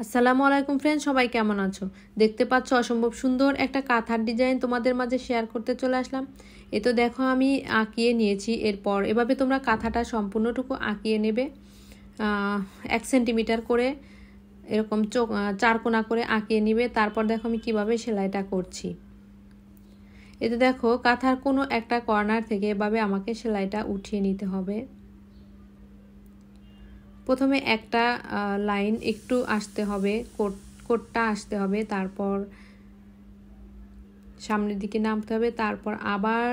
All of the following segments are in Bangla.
আসসালামু আলাইকুম ফ্রেন্ডস, সবাই কেমন আছো? দেখতে পাচ্ছ অসম্ভব সুন্দর একটা কাঁথার ডিজাইন তোমাদের মাঝে শেয়ার করতে চলে আসলাম। এ তো দেখো আমি আঁকিয়ে নিয়েছি। এরপর এভাবে তোমরা কাঁথাটা সম্পূর্ণটুকু আঁকিয়ে নেবে। 1 সেন্টিমিটার করে এরকম চার কোণা করে আঁকিয়ে নিবে। তারপর দেখো আমি কিভাবে সেলাইটা করছি। এতে দেখো কাঁথার কোনো একটা কর্নার থেকে এভাবে আমাকে সেলাইটা উঠিয়ে নিতে হবে। প্রথমে একটা লাইন একটু আসতে হবে, কোটটা আসতে হবে, তারপর সামনের দিকে নামতে হবে, তারপর আবার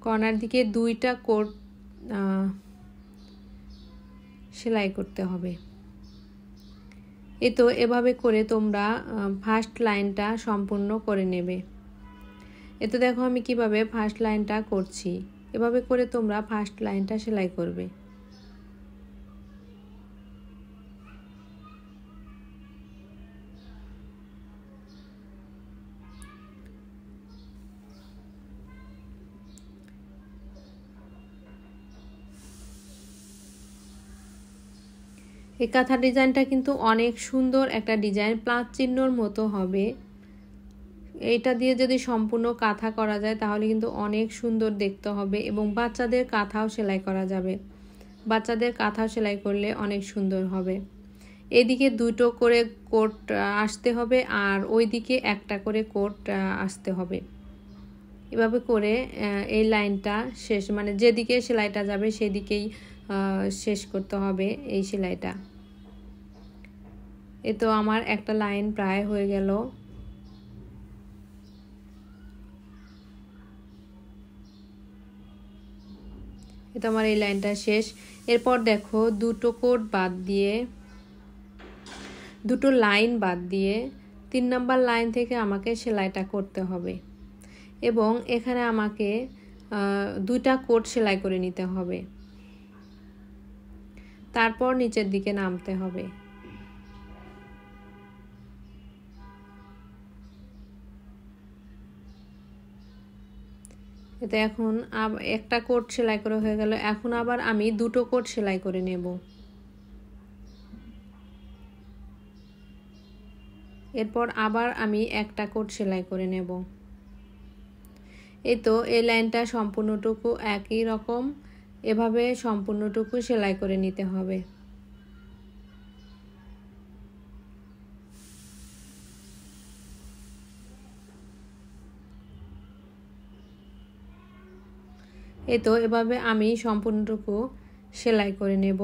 কর্নার দিকে 2টা কোট সেলাই করতে হবে। তো এভাবে করে তোমরা ফার্স্ট লাইনটা সম্পূর্ণ করে নেবে। তো দেখো আমি কিভাবে ফার্স্ট লাইনটা করছি। এভাবে করে তোমরা ফার্স্ট লাইনটা সেলাই করবে। এই কাঁথা ডিজাইনটা কিন্তু অনেক সুন্দর একটা ডিজাইন, প্লাস চিহ্নর মতো হবে। এইটা দিয়ে যদি সম্পূর্ণ কাঁথা করা যায় তাহলে কিন্তু অনেক সুন্দর দেখতে হবে, এবং বাচ্চাদের কাঁথাও সেলাই করা যাবে। বাচ্চাদের কাঁথাও সেলাই করলে অনেক সুন্দর হবে। এদিকে 2টো করে কোট আসতে হবে, আর ওইদিকে একটা করে কোট আসতে হবে। এভাবে করে এই লাইনটা শেষ, মানে যেদিকে সেলাইটা যাবে সেদিকেই শেষ করতে হবে এই সেলাইটা। তো আমার একটা লাইন প্রায় হয়ে গেল। তো আমার এই লাইনটা শেষ। এরপর দেখো 2টো কোট বাদ দিয়ে, 2টো লাইন বাদ দিয়ে 3 নাম্বার লাইন থেকে আমাকে সেলাইটা করতে হবে, এবং এখানে আমাকে 2টা কোট সেলাই করে নিতে হবে। তারপর নিচের দিকে নামতে হবে। এতে এখন একটা কোট সেলাই করে হয়ে গেল। এখন আবার আমি 2টো কোট সেলাই করে নেব। এরপর আবার আমি একটা কোট সেলাই করে নেব। তো এই লাইনটা সম্পূর্ণটুকু একই রকম এভাবে সম্পূর্ণটুকু সেলাই করে নিতে হবে। তো এভাবে আমি সম্পূর্ণটুকু সেলাই করে নেব।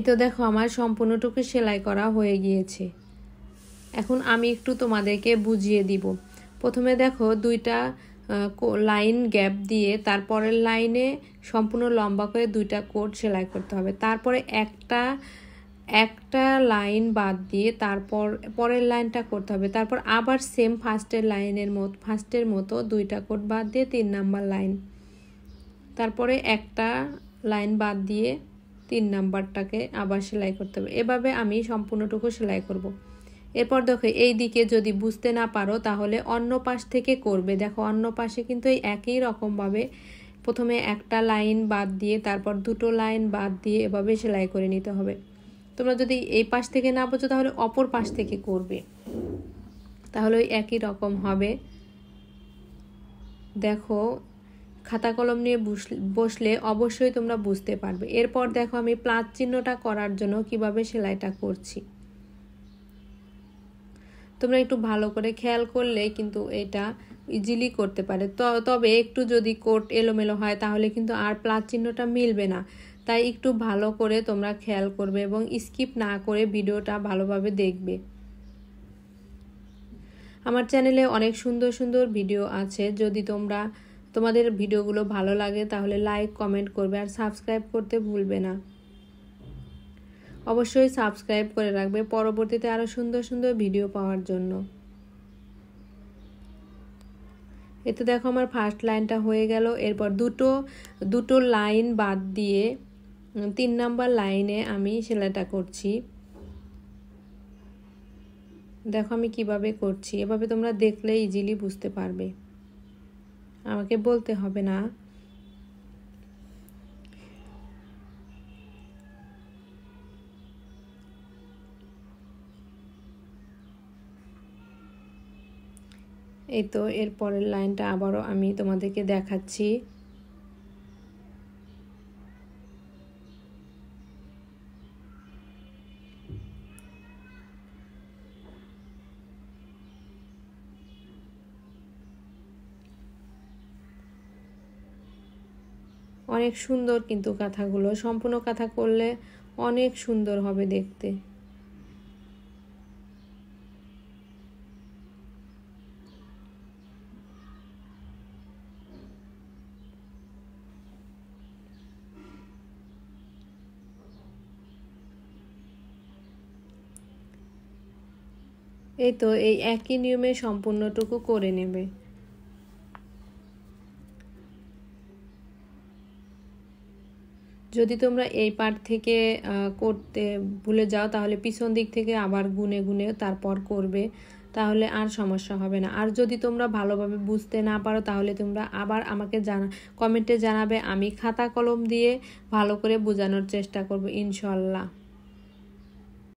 তো দেখো আমার সম্পূর্ণটুকু সেলাই করা হয়ে গিয়েছে। এখন আমি একটু তোমাদেরকে বুঝিয়ে দিব। প্রথমে দেখো 2টা লাইন গ্যাপ দিয়ে তারপরের লাইনে সম্পূর্ণ লম্বা করে 2টা কোট সেলাই করতে হবে। তারপরে একটা লাইন বাদ দিয়ে তারপর পরের লাইনটা করতে হবে। তারপর আবার সেম ফার্স্টের মতো 2টা কোট বাদ দিয়ে 3 নাম্বার লাইন, তারপরে একটা লাইন বাদ দিয়ে 3 নাম্বারটাকে আবার সেলাই করতে হবে। এভাবে আমি সম্পূর্ণটুকু সেলাই করব। এরপর দেখো এই দিকে যদি বুঝতে না পারো তাহলে অন্য পাশ থেকে করবে। দেখো অন্য পাশে কিন্তু এই একই রকমভাবে প্রথমে একটা লাইন বাদ দিয়ে তারপর 2টো লাইন বাদ দিয়ে এভাবে সেলাই করে নিতে হবে। তোমরা যদি এই পাশ থেকে না বোঝো তাহলে অপর পাশ থেকে করবে, তাহলে ওই একই রকম হবে। দেখো খাতা কলম নিয়ে বসলে অবশ্যই তোমরা বুঝতে পারবে। এরপর দেখো আমি প্লাস চিহ্নটা করার জন্য কিভাবে সেলাইটা করছি। তোমরা একটু ভালো করে খেয়াল করলে কিন্তু এটা ইজিলি করতে পারে। তবে একটু যদি কোট এলোমেলো হয় তাহলে কিন্তু আর প্লাস চিহ্নটা মিলবে না। তাই একটু ভালো করে তোমরা খেয়াল করবে এবং স্কিপ না করে ভিডিওটা ভালোভাবে দেখবে। আমার চ্যানেলে অনেক সুন্দর সুন্দর ভিডিও আছে। যদি তোমাদের ভিডিওগুলো ভালো লাগে তাহলে লাইক কমেন্ট করবে, আর সাবস্ক্রাইব করতে ভুলবে না। অবশ্যই সাবস্ক্রাইব করে রাখবে পরবর্তীতে আরও সুন্দর সুন্দর ভিডিও পাওয়ার জন্য। এই তো দেখো আমার ফার্স্ট লাইনটা হয়ে গেল। এরপর দুটো লাইন বাদ দিয়ে 3 নাম্বার লাইনে আমি সেলাইটা করছি। দেখো আমি কিভাবে করছি, এভাবে তোমরা দেখলে ইজিলি বুঝতে পারবে, আমাকে বলতে হবে না। এই তো এর পরের লাইনটা আবারও আমি তোমাদেরকে দেখাচ্ছি। অনেক সুন্দর কিন্তু কাঁথাগুলো, সম্পূর্ণ কাঁথা করলে অনেক সুন্দর হবে দেখতে। এই তো এই একই নিয়মে সম্পূর্ণটুকু করে নেবে। যদি তোমরা এই পার্ট থেকে করতে ভুলে যাও তাহলে পিছন দিক থেকে আবার গুনে গুনে তারপর করবে, তাহলে আর সমস্যা হবে না। আর যদি তোমরা ভালোভাবে বুঝতে না পারো তাহলে তোমরা আবার আমাকে কমেন্টে জানাবে, আমি খাতা কলম দিয়ে ভালো করে বোঝানোর চেষ্টা করব ইনশাআল্লাহ।